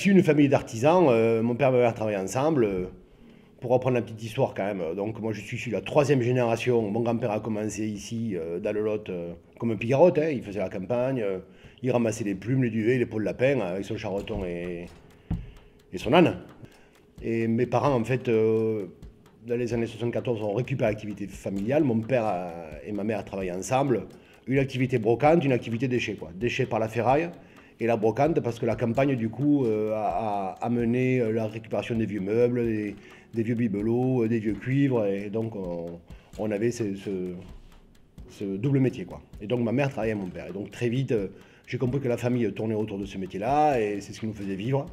issu d'une famille d'artisans. Mon père et ma mère travaillaient ensemble. Pour reprendre la petite histoire quand même, donc moi je suis issu de la troisième génération. Mon grand-père a commencé ici, dans le Lot, comme un pigarotte, hein. Il faisait la campagne, il ramassait les plumes, les duvets, les peaux de lapin, avec son charreton et son âne. Et mes parents, en fait, dans les années 74, ont récupéré l'activité familiale. Mon père et ma mère travaillaient ensemble. Une activité brocante, une activité déchets, quoi. Déchets par la ferraille et la brocante, parce que la campagne, du coup, a amené la récupération des vieux meubles, des vieux bibelots, des vieux cuivres. Et donc, on avait ce double métier, quoi. Et donc, ma mère travaillait avec mon père. Et donc, très vite, j'ai compris que la famille tournait autour de ce métier-là, et c'est ce qui nous faisait vivre.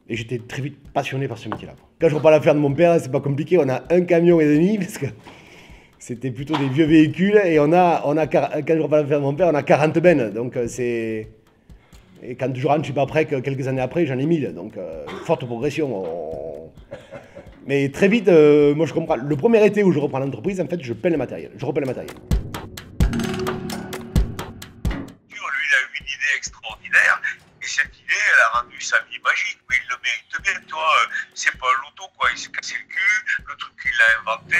Et j'étais très vite passionné par ce métier-là. Quand je reprends l'affaire de mon père, c'est pas compliqué. On a un camion et demi, parce que c'était plutôt des vieux véhicules. Et quand je reprends l'affaire de mon père, on a 40 bennes. Donc c'est... Et quand je rentre, je suis pas prêt que quelques années après, j'en ai 1000. Donc forte progression. Mais très vite, moi je comprends. Le premier été où je reprends l'entreprise, en fait, je paie le matériel. Je repelle le matériel. Lui, il a eu une idée extraordinaire. Et cette idée, elle a rendu sa vie magique, mais il le mérite bien, toi. C'est pas un loto, quoi. Il s'est cassé le cul, le truc qu'il a inventé.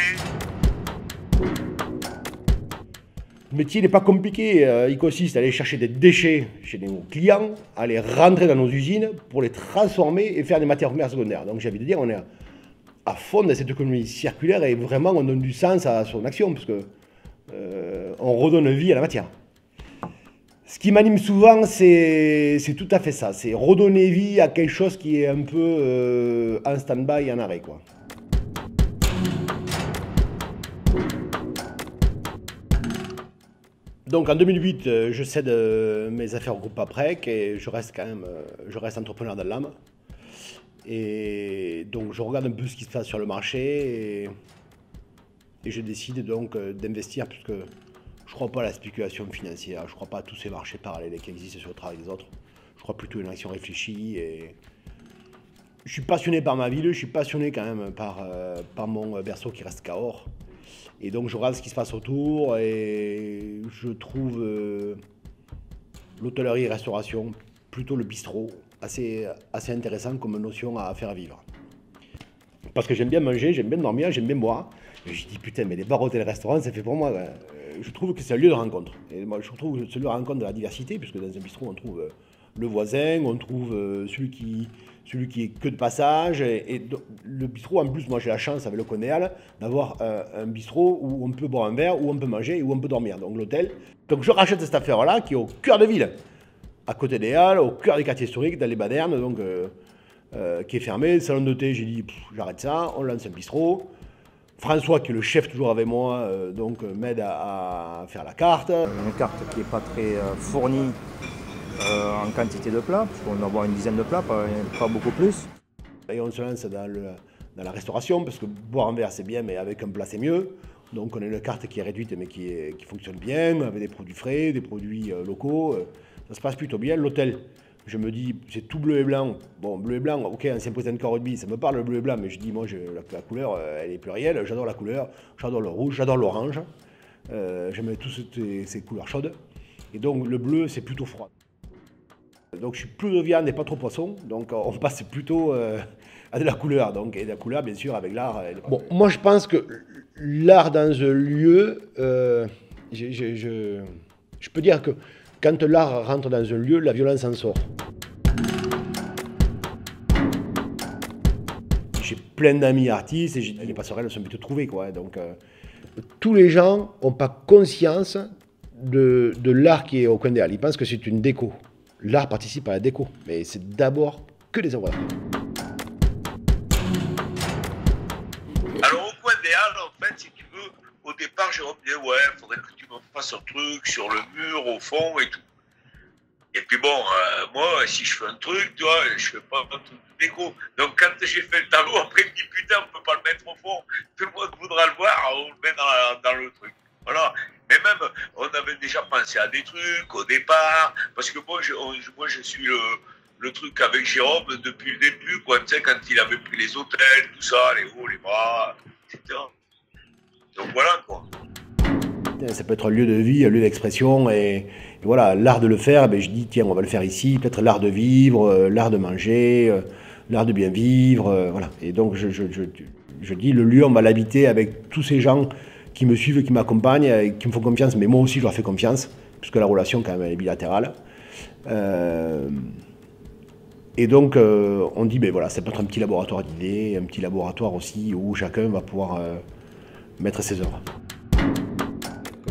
Le métier n'est pas compliqué. Il consiste à aller chercher des déchets chez nos clients, à les rentrer dans nos usines pour les transformer et faire des matières premières secondaires. Donc j'ai envie de dire, on est à fond dans cette économie circulaire et vraiment on donne du sens à son action, parce que on redonne vie à la matière. Ce qui m'anime souvent, c'est tout à fait ça. C'est redonner vie à quelque chose qui est un peu en stand-by, en arrêt, quoi. Donc en 2008, je cède mes affaires au groupe Paprec et je reste quand même, je reste entrepreneur dans l'âme. Et donc je regarde un peu ce qui se passe sur le marché et je décide donc d'investir, puisque je ne crois pas à la spéculation financière, je ne crois pas à tous ces marchés parallèles qui existent sur le travail des autres. Je crois plutôt à une action réfléchie. Et je suis passionné par ma ville, je suis passionné quand même par mon berceau qui reste Cahors. Et donc je regarde ce qui se passe autour et je trouve l'hôtellerie-restauration, plutôt le bistrot, assez intéressant comme notion à faire vivre. Parce que j'aime bien manger, j'aime bien dormir, j'aime bien boire. Et je dis putain, mais les bars, hôtels, restaurants, c'est fait pour moi. Je trouve que c'est un lieu de rencontre. Et moi, je trouve que c'est le lieu de rencontre de la diversité, puisque dans un bistrot, on trouve le voisin, on trouve celui qui est que de passage. Et le bistrot, en plus, moi j'ai la chance avec le Conéal d'avoir un bistrot où on peut boire un verre, où on peut manger et où on peut dormir. Donc l'hôtel. Donc je rachète cette affaire-là qui est au cœur de ville, à côté des Halles, au cœur des quartiers historiques, dans les Badernes, donc qui est fermé. Le salon de thé, j'ai dit j'arrête ça, on lance un bistrot. François, qui est le chef toujours avec moi, m'aide à faire la carte. Une carte qui n'est pas très fournie en quantité de plats, parce qu'on doit avoir une dizaine de plats, pas beaucoup plus. Et on se lance dans la restauration, parce que boire un verre c'est bien, mais avec un plat c'est mieux. Donc on a une carte qui est réduite, mais qui fonctionne bien, avec des produits frais, des produits locaux. Ça se passe plutôt bien. L'hôtel, je me dis, c'est tout bleu et blanc. Bon, bleu et blanc, ok, ancien président de rugby, ça me parle le bleu et blanc, mais je dis, moi, la couleur, elle est plurielle. J'adore la couleur, j'adore le rouge, j'adore l'orange. J'aime toutes ces couleurs chaudes. Et donc, le bleu, c'est plutôt froid. Donc, je suis plus de viande et pas trop poisson. Donc, on passe plutôt à de la couleur. Donc, et de la couleur, bien sûr, avec l'art. Bon, moi, je pense que l'art dans un lieu, je peux dire que quand l'art rentre dans un lieu, la violence en sort. J'ai plein d'amis artistes et les passerelles sont plutôt trouvées, quoi. Donc, tous les gens n'ont pas conscience de l'art qui est au coin des Halles. Ils pensent que c'est une déco. L'art participe à la déco, mais c'est d'abord que des œuvres d'art. Alors, au coin des Halles, en fait, si tu veux, au départ, Jérôme disait, ouais, il faudrait que tu me fasses un truc sur le mur, au fond et tout. Et puis bon, moi, si je fais un truc, tu vois, je fais pas un truc de déco. Donc quand j'ai fait le tableau, après, il me dit, putain, on peut pas le mettre au fond. Tout le monde voudra le voir, on le met dans le truc. Voilà. Mais même, on avait déjà pensé à des trucs au départ, parce que moi, je suis le truc avec Jérôme depuis le début, quoi. Tu sais, quand il avait pris les hôtels, tout ça, les hauts, les bas, etc. Donc voilà, quoi. Ça peut être un lieu de vie, un lieu d'expression, et Et voilà, l'art de le faire, ben, je dis, tiens, on va le faire ici, peut-être l'art de vivre, l'art de manger, l'art de bien vivre, voilà. Et donc, je dis, le lieu, on va l'habiter avec tous ces gens qui me suivent, qui m'accompagnent, et qui me font confiance, mais moi aussi, je leur fais confiance, puisque la relation, quand même, elle est bilatérale. Et donc, on dit, ben voilà, ça peut être un petit laboratoire d'idées, un petit laboratoire aussi où chacun va pouvoir mettre ses œuvres.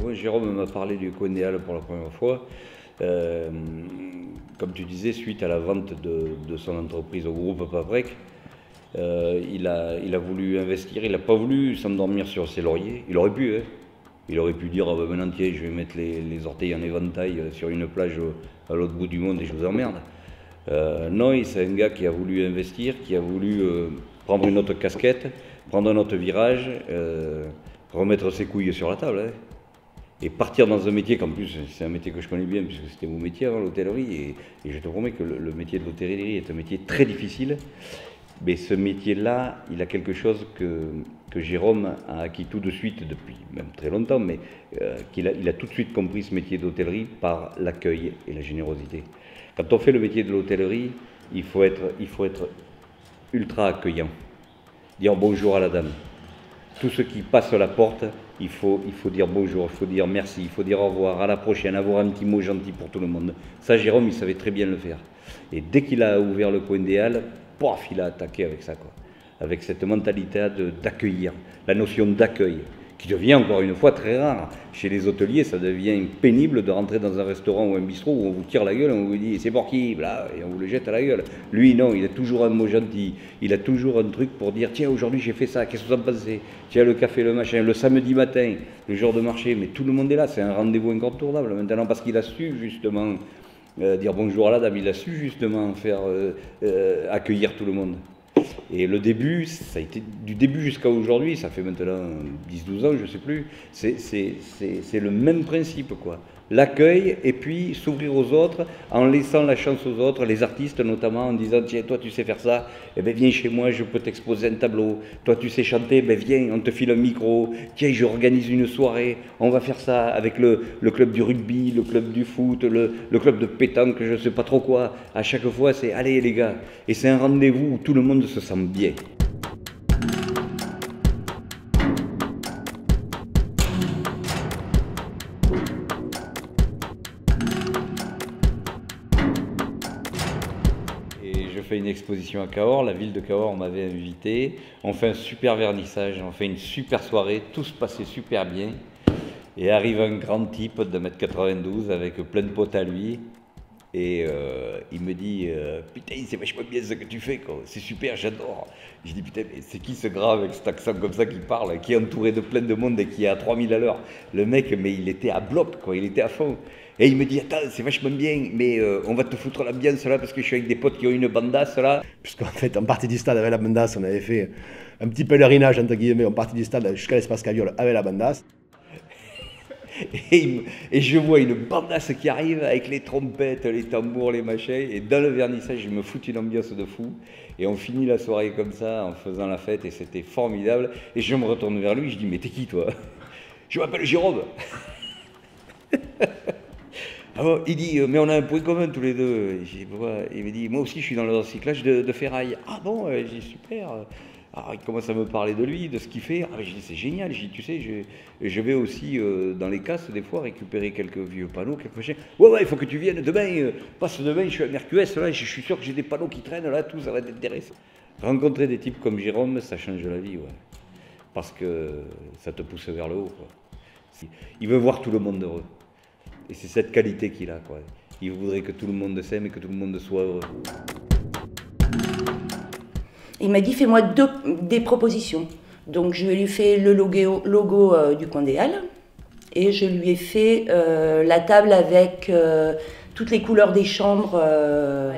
Quand Jérôme m'a parlé du coin des Halles pour la première fois, comme tu disais, suite à la vente de son entreprise au groupe Paprec, il a voulu investir, il n'a pas voulu s'endormir sur ses lauriers. Il aurait pu, hein. Il aurait pu dire, oh, ben maintenant tiens, je vais mettre les orteils en éventail sur une plage à l'autre bout du monde et je vous emmerde. Non, c'est un gars qui a voulu investir, qui a voulu prendre une autre casquette, prendre un autre virage, remettre ses couilles sur la table, hein, et partir dans un métier qu'en plus c'est un métier que je connais bien puisque c'était mon métier avant l'hôtellerie, et je te promets que le métier de l'hôtellerie est un métier très difficile, mais ce métier-là, il a quelque chose que Jérôme a acquis tout de suite depuis même très longtemps, mais il a tout de suite compris ce métier d'hôtellerie par l'accueil et la générosité. Quand on fait le métier de l'hôtellerie, il faut être ultra accueillant, dire bonjour à la dame. Tous ceux qui passent la porte, il faut dire bonjour, il faut dire merci, il faut dire au revoir, à la prochaine, avoir un petit mot gentil pour tout le monde. Ça, Jérôme, il savait très bien le faire. Et dès qu'il a ouvert le coin des Halles, pof, il a attaqué avec ça, quoi. Avec cette mentalité d'accueillir, la notion d'accueil, qui devient encore une fois très rare. Chez les hôteliers, ça devient pénible de rentrer dans un restaurant ou un bistrot où on vous tire la gueule, on vous dit c'est pour qui, là, et on vous le jette à la gueule. Lui, non, il a toujours un mot gentil, il a toujours un truc pour dire tiens, aujourd'hui j'ai fait ça, qu'est-ce que vous en pensez? Tiens, le café, le machin, le samedi matin, le jour de marché, mais tout le monde est là, c'est un rendez-vous incontournable maintenant parce qu'il a su justement dire bonjour à la dame, il a su justement faire accueillir tout le monde. Et le début, ça a été du début jusqu'à aujourd'hui, ça fait maintenant 10-12 ans, je ne sais plus, c'est le même principe, quoi. L'accueil et puis s'ouvrir aux autres en laissant la chance aux autres, les artistes notamment, en disant tiens, toi tu sais faire ça, eh ben viens chez moi, je peux t'exposer un tableau. Toi tu sais chanter, ben viens, on te file un micro. Tiens, j'organise une soirée, on va faire ça avec le club du rugby, le club du foot, le club de pétanque, je ne sais pas trop quoi. À chaque fois, c'est allez les gars. Et c'est un rendez-vous où tout le monde se sent bien. Fait une exposition à Cahors, la ville de Cahors m'avait invité, on fait un super vernissage, on fait une super soirée, tout se passait super bien, et arrive un grand type de 1m92 avec plein de potes à lui, et il me dit putain c'est vachement bien ce que tu fais, quoi. C'est super, j'adore. Je dis putain mais c'est qui ce gars avec cet accent comme ça qui parle, qui est entouré de plein de monde et qui est à 3000 à l'heure. Le mec, mais il était à bloc, quoi, il était à fond. Et il me dit attends c'est vachement bien, mais on va te foutre l'ambiance là parce que je suis avec des potes qui ont une bandasse là. Puisqu'en fait en partie du stade avec la bandasse, on avait fait un petit pèlerinage entre guillemets, on partit du stade jusqu'à l'espace Caviole avec la bandasse. Et je vois une bandasse qui arrive avec les trompettes, les tambours, les machins, et dans le vernissage, je me fous une ambiance de fou, et on finit la soirée comme ça, en faisant la fête, et c'était formidable, et je me retourne vers lui, je dis, mais t'es qui toi? Je m'appelle Jérôme. Ah bon, il dit, mais on a un point commun tous les deux. Il me dit, moi aussi je suis dans le recyclage de ferraille. Ah bon, j'ai super. Alors il commence à me parler de lui, de ce qu'il fait. Ah, je dis c'est génial, je dis tu sais, je vais aussi dans les casses des fois récupérer quelques vieux panneaux, quelques machins. Ouais, il faut que tu viennes demain, passe demain, je suis à Mercus, là, je suis sûr que j'ai des panneaux qui traînent là, tout ça va t'intéresser. Rencontrer des types comme Jérôme, ça change la vie, ouais. Parce que ça te pousse vers le haut, quoi. Il veut voir tout le monde heureux. Et c'est cette qualité qu'il a, quoi. Il voudrait que tout le monde s'aime et que tout le monde soit heureux. Il m'a dit fais-moi des propositions. Donc je lui ai fait le logo du coin des Halles et je lui ai fait la table avec toutes les couleurs des chambres,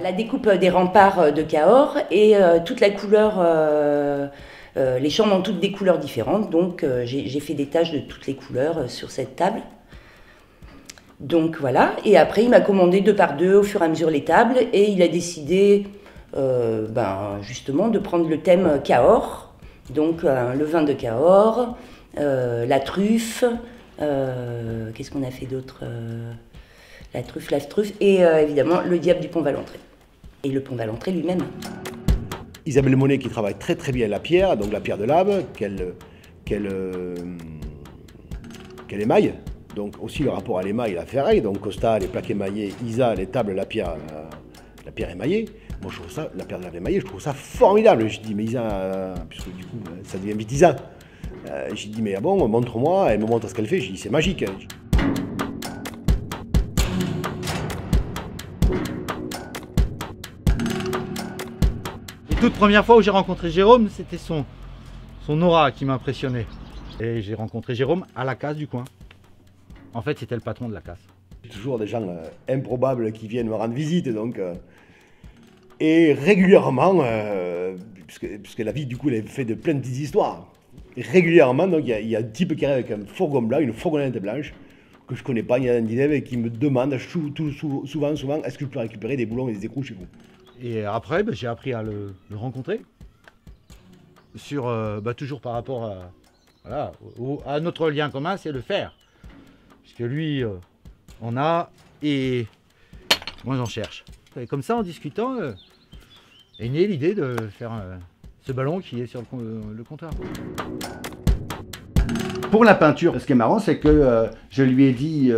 la découpe des remparts de Cahors et toute la couleur, les chambres ont toutes des couleurs différentes. Donc j'ai fait des taches de toutes les couleurs sur cette table. Donc voilà, et après il m'a commandé 2 par 2 au fur et à mesure les tables et il a décidé justement de prendre le thème Cahors, donc le vin de Cahors, la truffe, qu'est-ce qu'on a fait d'autre, la truffe, et évidemment le diable du Pont-Valentré. Et le Pont-Valentré lui-même. Isabelle Monet qui travaille très très bien la pierre, donc la pierre de lave, qu'elle émaille. Donc aussi le rapport à l'émail et la ferraille, donc Costa, les plaques émaillées, Isa, les tables, la pierre émaillée. Moi je trouve ça, la pierre de lave émaillée, je trouve ça formidable. Je dis mais Isa, puisque du coup ça devient vite Isa. J'ai dit mais ah bon, montre-moi, elle me montre ce qu'elle fait, j'ai dit c'est magique. La toute première fois où j'ai rencontré Jérôme, c'était son aura qui m'impressionnait. Et j'ai rencontré Jérôme à la casse du coin. En fait, c'était le patron de la casse. Toujours des gens improbables qui viennent me rendre visite, donc... et régulièrement, puisque la vie, du coup, elle est faite de plein de petites histoires. Et régulièrement, donc, il y a un type qui arrive avec un fourgon blanc, une fourgonnette blanche, que je ne connais pas, il y a un dîner, et qui me demande souvent, est-ce que je peux récupérer des boulons et des écrous chez vous? Et après, j'ai appris à le rencontrer. Sur, toujours par rapport à notre lien commun, c'est le faire. Puisque lui, on a, et moi j'en cherche. Et comme ça, en discutant, est née l'idée de faire ce ballon qui est sur le comptoir. Pour la peinture, ce qui est marrant, c'est que je lui ai dit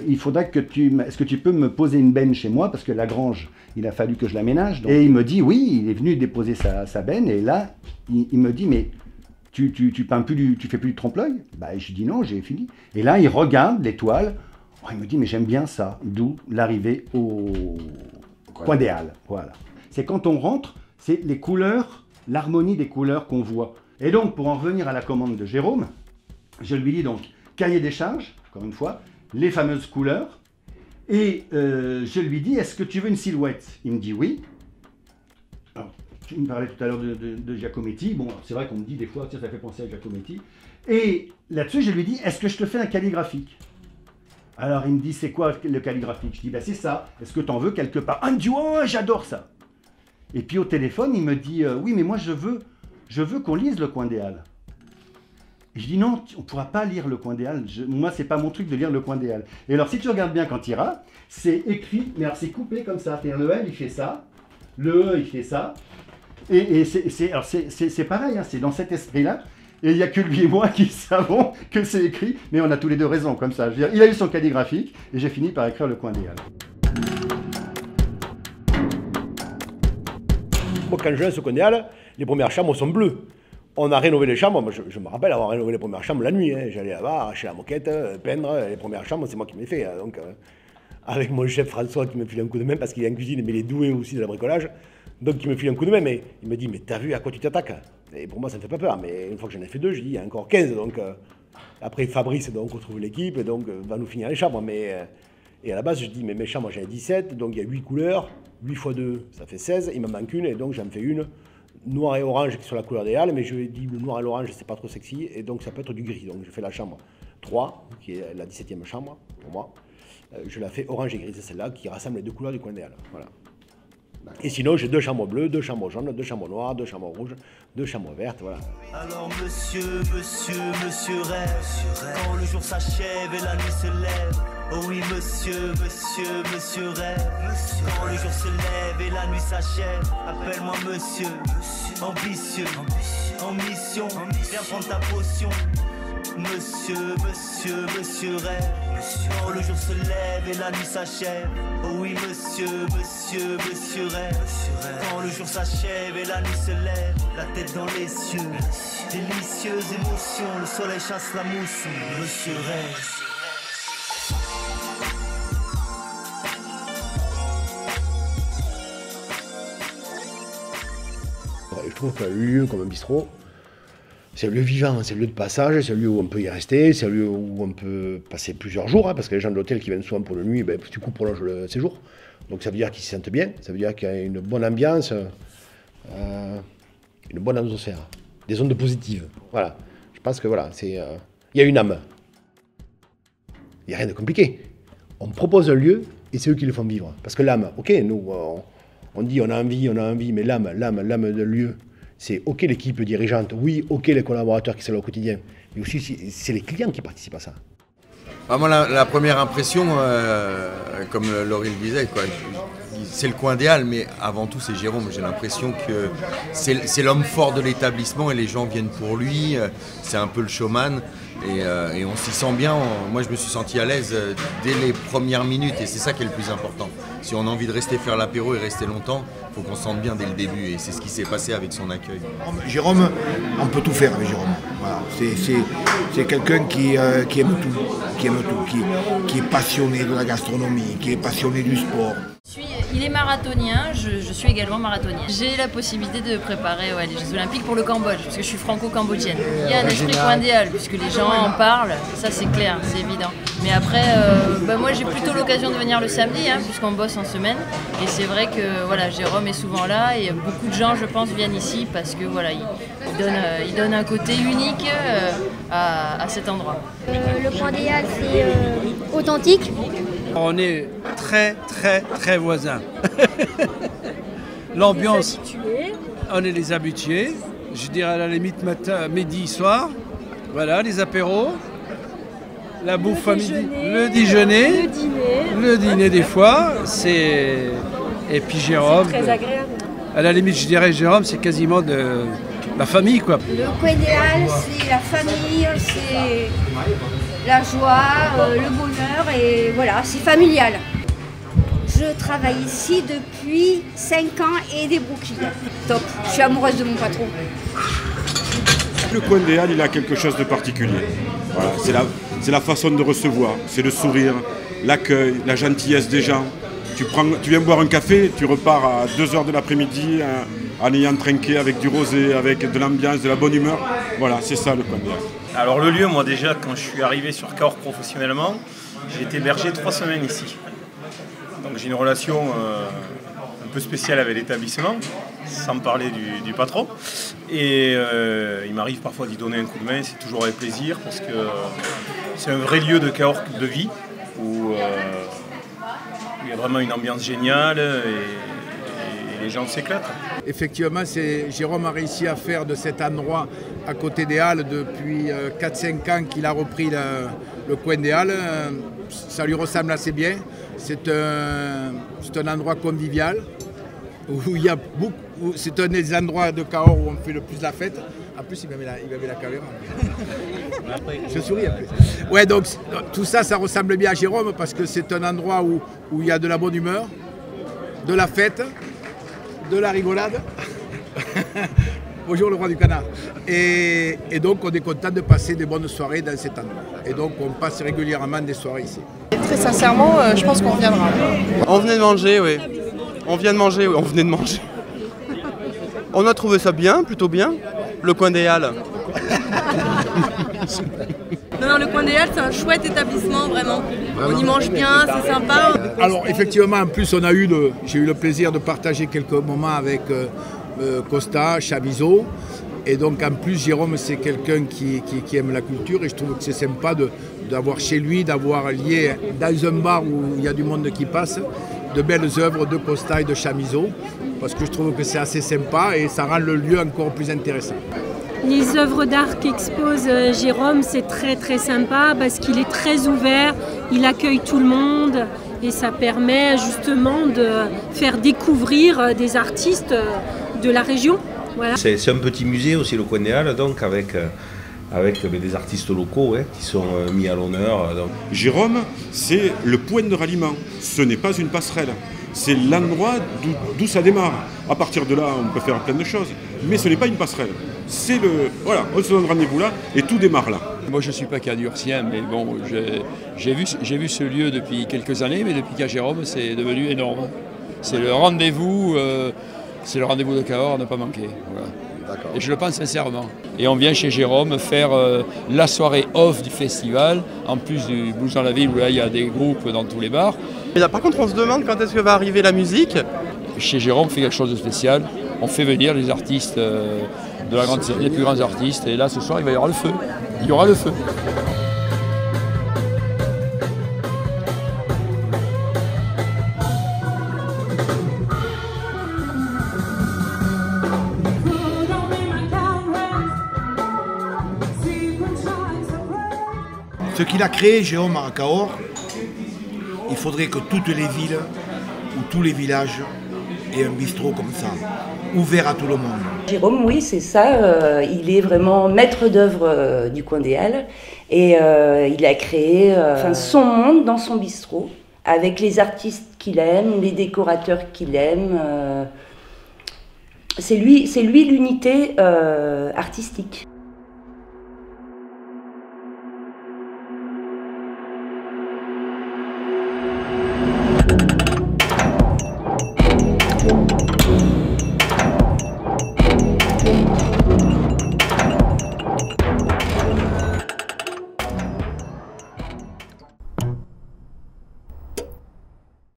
il faudra que est-ce que tu peux me poser une benne chez moi, parce que la grange, il a fallu que je l'aménage. Et il me dit oui, il est venu déposer sa benne, et là, il me dit mais tu peins plus tu fais plus du trompe-l'œil? Bah, je dis non, j'ai fini. Et là, il regarde l'étoile, il me dit mais j'aime bien ça, d'où l'arrivée au coin des Halles. Voilà. C'est quand on rentre, c'est les couleurs, l'harmonie des couleurs qu'on voit. Et donc, pour en revenir à la commande de Jérôme, je lui dis donc cahier des charges, encore une fois, les fameuses couleurs, et je lui dis est-ce que tu veux une silhouette? Il me dit oui. Alors, tu me parlais tout à l'heure de Giacometti, bon c'est vrai qu'on me dit des fois, tiens, ça fait penser à Giacometti, et là-dessus je lui dis est-ce que je te fais un calligraphique? Alors il me dit c'est quoi le calligraphique? Je dis bah c'est ça, est-ce que tu en veux quelque part? Ah, il me dit oh j'adore ça. Et puis au téléphone il me dit oui mais moi je veux qu'on lise le coin des Halles. Et je dis non, on ne pourra pas lire le coin des Halles. Moi, c'est pas mon truc de lire le coin des Halles. Et alors, si tu regardes bien quand tu iras, c'est écrit, mais alors c'est coupé comme ça. C'est-à-dire le L, il fait ça, le E, il fait ça. Et c'est pareil, hein, c'est dans cet esprit-là. Et il n'y a que lui et moi qui savons que c'est écrit, mais on a tous les deux raison, comme ça. Je veux dire, il a eu son calligraphique, et j'ai fini par écrire le coin des Halles. Moi, quand je viens à ce coin des Halles, les premières chambres sont bleues. On a rénové les chambres, moi je me rappelle avoir rénové les premières chambres la nuit, hein. J'allais là-bas, arracher la moquette, peindre, les premières chambres c'est moi qui me les fais, hein. Donc avec mon chef François qui me file un coup de main parce qu'il est en cuisine mais il est doué aussi de la bricolage, donc il me file un coup de main, mais il me dit mais t'as vu à quoi tu t'attaques? Et pour moi ça me fait pas peur, mais une fois que j'en ai fait deux, je dis il y a encore 15, donc après Fabrice donc on retrouve l'équipe, donc va nous finir les chambres, mais et à la base je dis mais mes chambres j'en ai 17, donc il y a 8 couleurs, 8 x 2 ça fait 16, il me manque une et donc j'en fais une noir et orange qui est sur la couleur des Halles, mais je dis le noir et l'orange c'est pas trop sexy, et donc ça peut être du gris, donc je fais la chambre 3, qui est la 17e chambre pour moi, je la fais orange et gris, c'est celle-là qui rassemble les deux couleurs du coin des Halles, voilà. Et sinon j'ai deux chambres bleues, deux chambres jaunes, deux chambres noires, deux chambres rouges, deux chambres vertes, voilà. Alors monsieur rêve, quand le jour s'achève et la nuit se lève. Oh oui monsieur rêve, quand le jour se lève et la nuit s'achève. Appelle-moi monsieur, ambitieux, en mission, viens prendre ta potion. Monsieur rêve, quand le jour se lève et la nuit s'achève. Oh oui monsieur rêve, quand le jour s'achève et la nuit se lève. La tête dans les cieux, délicieuse émotion, le soleil chasse la mousse. Monsieur rêve. Je trouve qu'un lieu comme un bistrot, c'est un lieu vivant, c'est un lieu de passage, c'est un lieu où on peut y rester, c'est un lieu où on peut passer plusieurs jours, hein, parce que les gens de l'hôtel qui viennent souvent pour la nuit, ben, du coup prolongent le séjour. Donc ça veut dire qu'ils se sentent bien, ça veut dire qu'il y a une bonne ambiance, une bonne atmosphère, des ondes positives. Voilà, je pense que voilà, il y a une âme. Il n'y a rien de compliqué. On propose un lieu et c'est eux qui le font vivre. Parce que l'âme, ok, nous, on dit on a envie, mais l'âme de lieu, c'est ok l'équipe dirigeante, oui, ok les collaborateurs qui sont là au quotidien, mais aussi c'est les clients qui participent à ça. Ah, moi, la première impression, comme Laurie le disait, quoi, c'est le coin des Halles, mais avant tout, c'est Jérôme. J'ai l'impression que c'est l'homme fort de l'établissement et les gens viennent pour lui. C'est un peu le showman et on s'y sent bien. Moi, je me suis senti à l'aise dès les premières minutes et c'est ça qui est le plus important. Si on a envie de rester faire l'apéro et rester longtemps, il faut qu'on se sente bien dès le début et c'est ce qui s'est passé avec son accueil. Jérôme, on peut tout faire avec Jérôme. Voilà. C'est quelqu'un qui aime tout, qui est passionné de la gastronomie, qui est passionné du sport. Il est marathonien, je suis également marathonien. J'ai la possibilité de préparer les Jeux Olympiques pour le Cambodge, parce que je suis franco-cambodgienne. Il y a un esprit coin des Halles, puisque les gens en parlent, ça c'est clair, c'est évident. Mais après, moi j'ai plutôt l'occasion de venir le samedi, puisqu'on bosse en semaine. Et c'est vrai que voilà, Jérôme est souvent là, et beaucoup de gens, je pense, viennent ici, parce que voilà, il donne un côté unique à cet endroit. Le coin des Halles, c'est authentique. On est très voisins. L'ambiance, on est les habitués. Je dirais à la limite matin, midi, soir. Voilà, les apéros, la bouffe à midi, le déjeuner, le dîner des fois. Et puis Jérôme. Très agréable. À la limite, je dirais Jérôme, c'est quasiment de la famille, quoi. Le coin des Halles, c'est la famille, c'est la joie, le bonheur et voilà, c'est familial. Je travaille ici depuis 5 ans et des bouquilles. Top, je suis amoureuse de mon patron. Le coin des Halles, il a quelque chose de particulier. Voilà, c'est la façon de recevoir, c'est le sourire, l'accueil, la gentillesse des gens. Tu viens boire un café, tu repars à 2h de l'après-midi en ayant trinqué avec du rosé, avec de l'ambiance, de la bonne humeur. Voilà, c'est ça le coin des Halles. Alors le lieu, moi déjà, quand je suis arrivé sur Cahors professionnellement, j'ai été hébergé 3 semaines ici. Donc j'ai une relation un peu spéciale avec l'établissement, sans parler du patron. Et il m'arrive parfois d'y donner un coup de main, c'est toujours avec plaisir, parce que c'est un vrai lieu de Cahors de vie, où il y a vraiment une ambiance géniale et les gens s'éclatent. Effectivement, Jérôme a réussi à faire de cet endroit à côté des Halles depuis 4-5 ans qu'il a repris le coin des Halles. Ça lui ressemble assez bien. C'est un endroit convivial où il y a beaucoup. C'est un des endroits de Cahors où on fait le plus la fête. En plus, il m'avait la caméra. Je souris un peu. Ouais, donc tout ça, ça ressemble bien à Jérôme parce que c'est un endroit où il y a de la bonne humeur, de la fête, de la rigolade. Bonjour le roi du canard. Et donc on est content de passer des bonnes soirées dans cet endroit. Et donc on passe régulièrement des soirées ici. Très sincèrement, je pense qu'on reviendra. On venait de manger, oui. On venait de manger. On a trouvé ça bien, plutôt bien. Le coin des Halles. Non, le coin des Halles, c'est un chouette établissement, vraiment. On y mange bien, c'est sympa. Alors effectivement, en plus, j'ai eu le plaisir de partager quelques moments avec Costa, Chamizo. Et donc en plus, Jérôme, c'est quelqu'un qui aime la culture et je trouve que c'est sympa d'avoir chez lui, d'avoir lié dans un bar où il y a du monde qui passe, de belles œuvres de Costa et de Chamizo, parce que je trouve que c'est assez sympa et ça rend le lieu encore plus intéressant. Les œuvres d'art qu'expose Jérôme, c'est très sympa parce qu'il est très ouvert, il accueille tout le monde et ça permet justement de faire découvrir des artistes de la région. Voilà. C'est un petit musée aussi, le coin des Halles, donc avec des artistes locaux qui sont mis à l'honneur. Jérôme, c'est le point de ralliement, ce n'est pas une passerelle. C'est l'endroit d'où ça démarre. À partir de là, on peut faire plein de choses, mais ce n'est pas une passerelle. C'est voilà, on se donne rendez-vous là et tout démarre là. Moi, je ne suis pas cadurcien, mais bon, j'ai vu ce lieu depuis quelques années, mais depuis qu'il y a Jérôme, c'est devenu énorme. C'est le rendez-vous de Cahors à ne pas manquer. Voilà. Et je le pense sincèrement. Et on vient chez Jérôme faire la soirée off du festival, en plus du Blues dans la ville où là il y a des groupes dans tous les bars. Mais là, par contre, on se demande quand est-ce que va arriver la musique. Chez Jérôme, on fait quelque chose de spécial. On fait venir les artistes de la grande série, les plus grands artistes. Et là, ce soir, il va y avoir le feu. Il y aura le feu. Ce qu'il a créé, Jérôme, à Cahors, il faudrait que toutes les villes ou tous les villages aient un bistrot comme ça, ouvert à tout le monde. Jérôme, oui, c'est ça. Il est vraiment maître d'œuvre du coin des Halles. Et il a créé son monde dans son bistrot, avec les artistes qu'il aime, les décorateurs qu'il aime. C'est lui l'unité artistique.